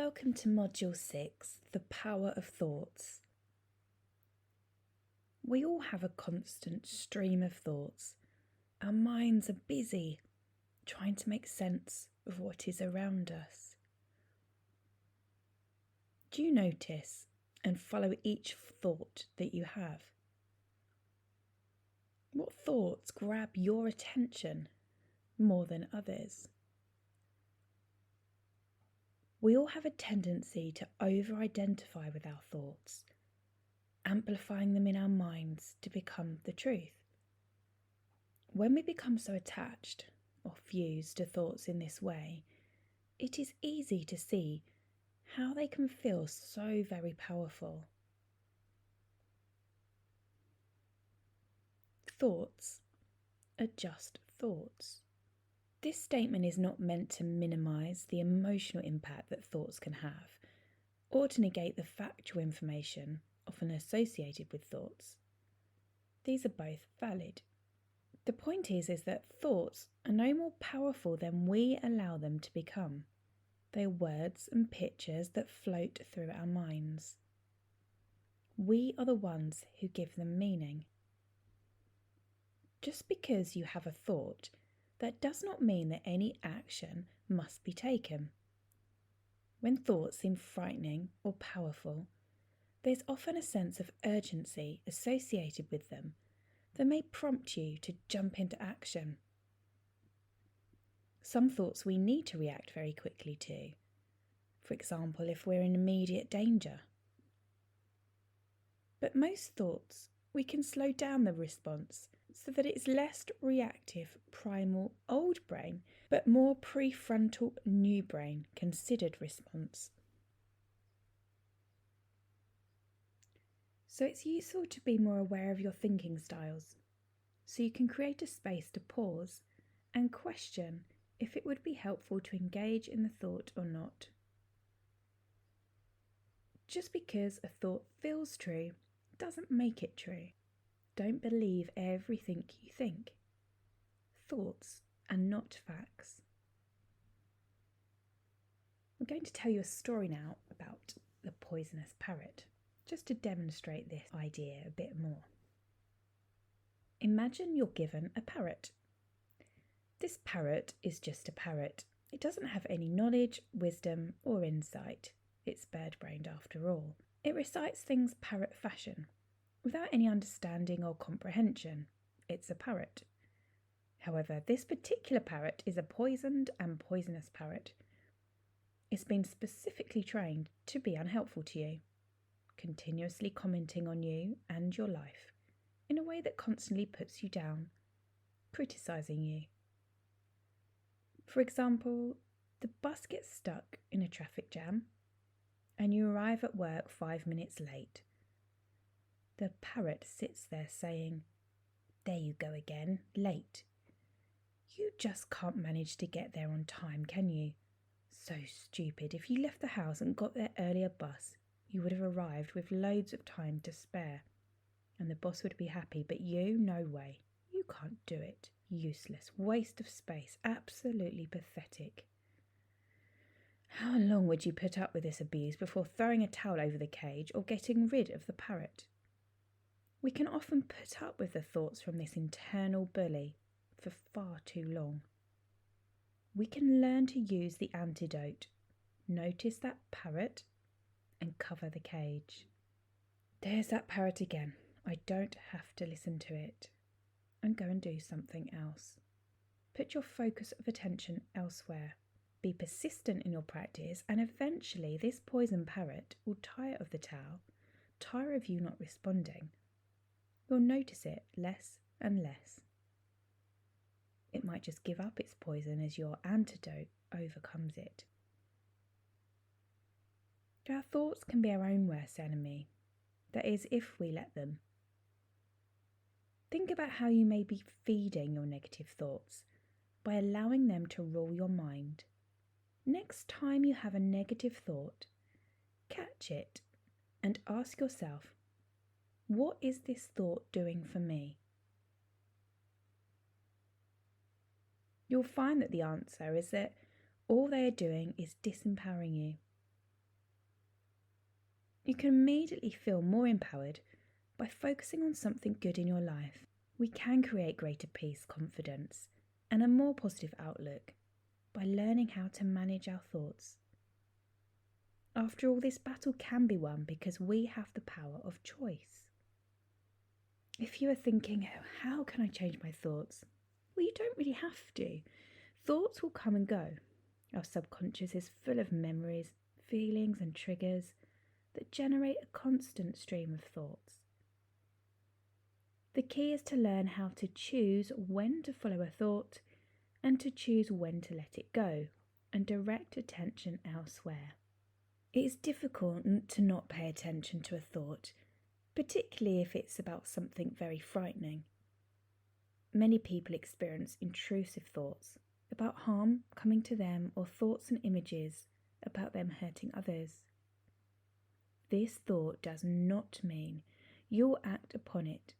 Welcome to Module 6, The Power of Thoughts. We all have a constant stream of thoughts. Our minds are busy trying to make sense of what is around us. Do you notice and follow each thought that you have? What thoughts grab your attention more than others? We all have a tendency to over-identify with our thoughts, amplifying them in our minds to become the truth. When we become so attached or fused to thoughts in this way, it is easy to see how they can feel so very powerful. Thoughts are just thoughts. This statement is not meant to minimise the emotional impact that thoughts can have, or to negate the factual information often associated with thoughts. These are both valid. The point is that thoughts are no more powerful than we allow them to become. They are words and pictures that float through our minds. We are the ones who give them meaning. Just because you have a thought, that does not mean that any action must be taken. When thoughts seem frightening or powerful, there's often a sense of urgency associated with them that may prompt you to jump into action. Some thoughts we need to react very quickly to, for example, if we're in immediate danger. But most thoughts, we can slow down the response so that it's less reactive, primal, old brain, but more prefrontal, new brain, considered response. So it's useful to be more aware of your thinking styles, so you can create a space to pause and question if it would be helpful to engage in the thought or not. Just because a thought feels true doesn't make it true. Don't believe everything you think. Thoughts are not facts. I'm going to tell you a story now about the poisonous parrot, just to demonstrate this idea a bit more. Imagine you're given a parrot. This parrot is just a parrot. It doesn't have any knowledge, wisdom, or insight. It's bird-brained after all. It recites things parrot fashion, without any understanding or comprehension. It's a parrot. However, this particular parrot is a poisoned and poisonous parrot. It's been specifically trained to be unhelpful to you, continuously commenting on you and your life in a way that constantly puts you down, criticising you. For example, the bus gets stuck in a traffic jam and you arrive at work 5 minutes late. The parrot sits there saying, "There you go again, late. You just can't manage to get there on time, can you? So stupid. If you left the house and got their earlier bus, you would have arrived with loads of time to spare. And the boss would be happy, but you, no way. You can't do it. Useless. Waste of space. Absolutely pathetic. How long would you put up with this abuse before throwing a towel over the cage or getting rid of the parrot?" We can often put up with the thoughts from this internal bully for far too long. We can learn to use the antidote. Notice that parrot and cover the cage. There's that parrot again. I don't have to listen to it. And go and do something else. Put your focus of attention elsewhere. Be persistent in your practice, and eventually this poison parrot will tire of the towel, tire of you not responding. You'll notice it less and less. It might just give up its poison as your antidote overcomes it. Our thoughts can be our own worst enemy. That is, if we let them. Think about how you may be feeding your negative thoughts by allowing them to rule your mind. Next time you have a negative thought, catch it and ask yourself, what is this thought doing for me? You'll find that the answer is that all they are doing is disempowering you. You can immediately feel more empowered by focusing on something good in your life. We can create greater peace, confidence, and a more positive outlook by learning how to manage our thoughts. After all, this battle can be won because we have the power of choice. If you are thinking, oh, how can I change my thoughts? Well, you don't really have to. Thoughts will come and go. Our subconscious is full of memories, feelings, and triggers that generate a constant stream of thoughts. The key is to learn how to choose when to follow a thought and to choose when to let it go and direct attention elsewhere. It is difficult to not pay attention to a thought, particularly if it's about something very frightening. Many people experience intrusive thoughts about harm coming to them or thoughts and images about them hurting others. This thought does not mean you'll act upon it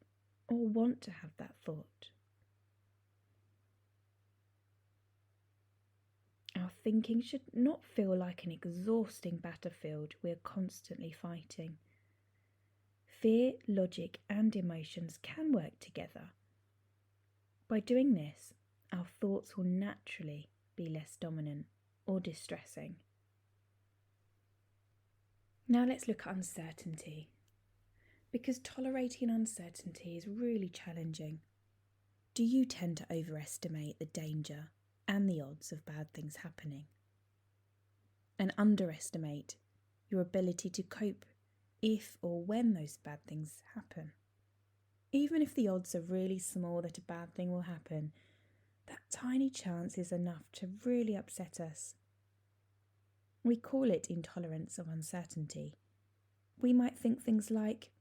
or want to have that thought. Our thinking should not feel like an exhausting battlefield we're constantly fighting. Fear, logic, and emotions can work together. By doing this, our thoughts will naturally be less dominant or distressing. Now let's look at uncertainty. Because tolerating uncertainty is really challenging. Do you tend to overestimate the danger and the odds of bad things happening? And underestimate your ability to cope if or when those bad things happen? Even if the odds are really small that a bad thing will happen, that tiny chance is enough to really upset us. We call it intolerance of uncertainty. We might think things like,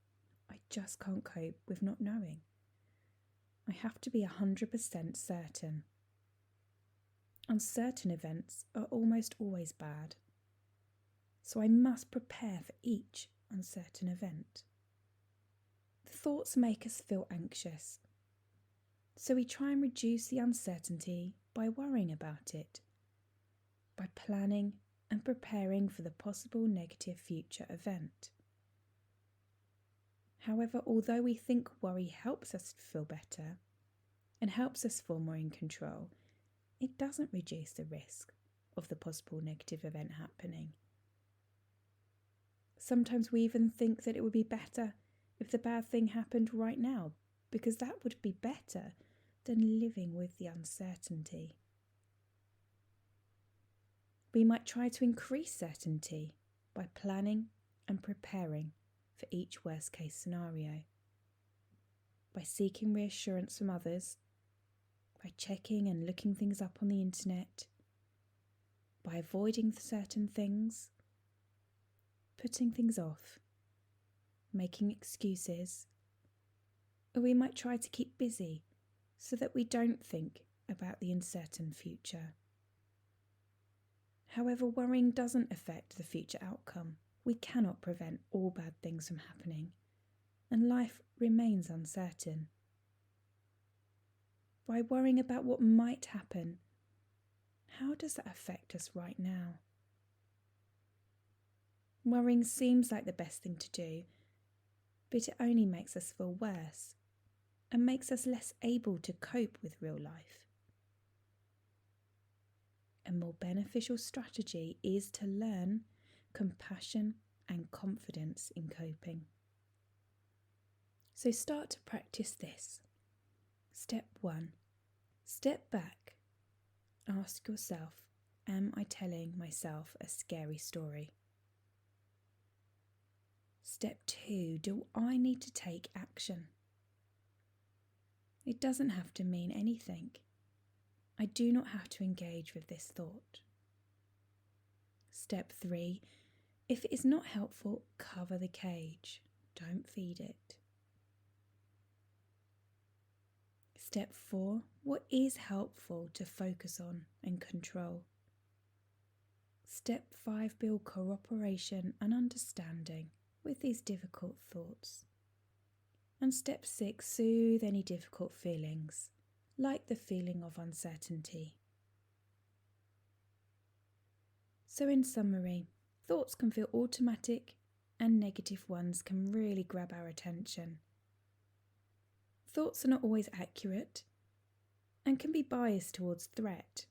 I just can't cope with not knowing. I have to be 100% certain. Uncertain events are almost always bad, so I must prepare for each uncertain event. The thoughts make us feel anxious, so we try and reduce the uncertainty by worrying about it, by planning and preparing for the possible negative future event. However, although we think worry helps us feel better and helps us feel more in control, it doesn't reduce the risk of the possible negative event happening. Sometimes we even think that it would be better if the bad thing happened right now, because that would be better than living with the uncertainty. We might try to increase certainty by planning and preparing for each worst-case scenario, by seeking reassurance from others, by checking and looking things up on the internet, by avoiding certain things, putting things off, making excuses, or we might try to keep busy so that we don't think about the uncertain future. However, worrying doesn't affect the future outcome. We cannot prevent all bad things from happening, and life remains uncertain. By worrying about what might happen, how does that affect us right now? Worrying seems like the best thing to do, but it only makes us feel worse and makes us less able to cope with real life. A more beneficial strategy is to learn compassion and confidence in coping. So start to practice this. Step 1. Step back. Ask yourself, am I telling myself a scary story? Step 2. Do I need to take action? It doesn't have to mean anything. I do not have to engage with this thought. Step 3. If it is not helpful, cover the cage. Don't feed it. Step 4. What is helpful to focus on and control? Step 5. Build cooperation and understanding with these difficult thoughts. And step 6. Soothe any difficult feelings, like the feeling of uncertainty. So in summary, thoughts can feel automatic and negative ones can really grab our attention. Thoughts are not always accurate and can be biased towards threat,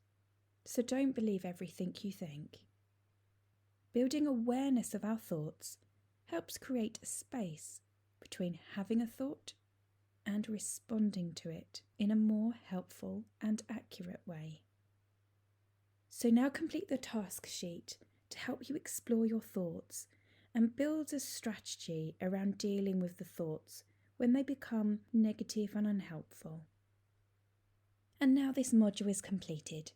so don't believe everything you think. Building awareness of our thoughts helps create a space between having a thought and responding to it in a more helpful and accurate way. So now complete the task sheet to help you explore your thoughts and build a strategy around dealing with the thoughts when they become negative and unhelpful. And now this module is completed.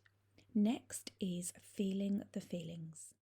Next is feeling the feelings.